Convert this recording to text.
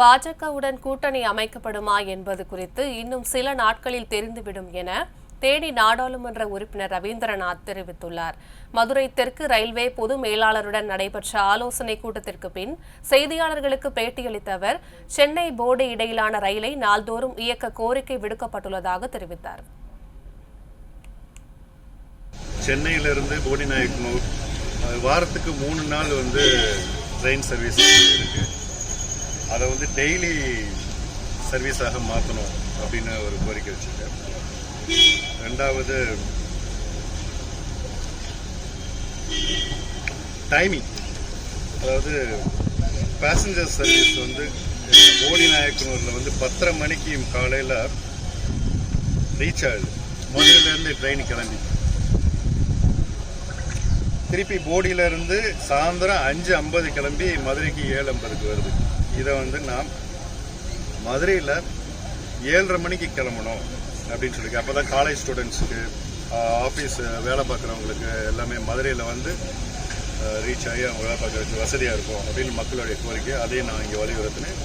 பாஜகவுடன் கூட்டணி அமைக்கப்படுமா என்பது குறித்து இன்னும் சில நாட்களில் தெரிந்துவிடும் என தேனி நாடாளுமன்ற உறுப்பினர் ரவீந்திரநாத் தெரிவித்துள்ளார். மதுரை தெற்கு ரயில்வே பொது மேலாளருடன் நடைபெற்ற ஆலோசனைக் கூட்டத்திற்கு பின் செய்தியாளர்களுக்கு பேட்டியளித்த அவர், சென்னை போர்டு இடையிலான ரயிலை நாள்தோறும் இயக்க கோரிக்கை விடுக்கப்பட்டுள்ளதாக தெரிவித்தார். சென்னையிலிருந்து போடிநாயக்கனூர் வாரத்துக்கு 3 நாள் ட்ரெயின் சர்வீஸ் இருக்கு. அதை டெய்லி சர்வீஸாக மாற்றணும் அப்படின்னு ஒரு கோரிக்கை வச்சுருக்கேன். ரெண்டாவது, டைமிங், அதாவது பேசஞ்சர் சர்வீஸ் போடிநாயக்கனூரில் 10:30 மணிக்கு காலையில் ரீச் ஆகுது. மதுரையிலேருந்து ட்ரெயின் கிளம்பி திருப்பி போடியிலேருந்து சாயந்தரம் 5:50 கிளம்பி மதுரைக்கு 7:50 வருது. இதை நாம் மதுரையில் 7:30 மணிக்கு கிளம்பணும் அப்படின்னு சொல்லியிருக்கேன். அப்போ தான் காலேஜ் ஸ்டூடெண்ட்ஸுக்கு, ஆஃபீஸ் வேலை பார்க்குறவங்களுக்கு எல்லாமே மதுரையில் ரீச் ஆகி அவங்க வேலை பார்க்குறதுக்கு வசதியாக இருக்கும் அப்படின்னு மக்களுடைய கோரிக்கை. அதையும் நான் இங்கே வலியுறுத்தினேன்.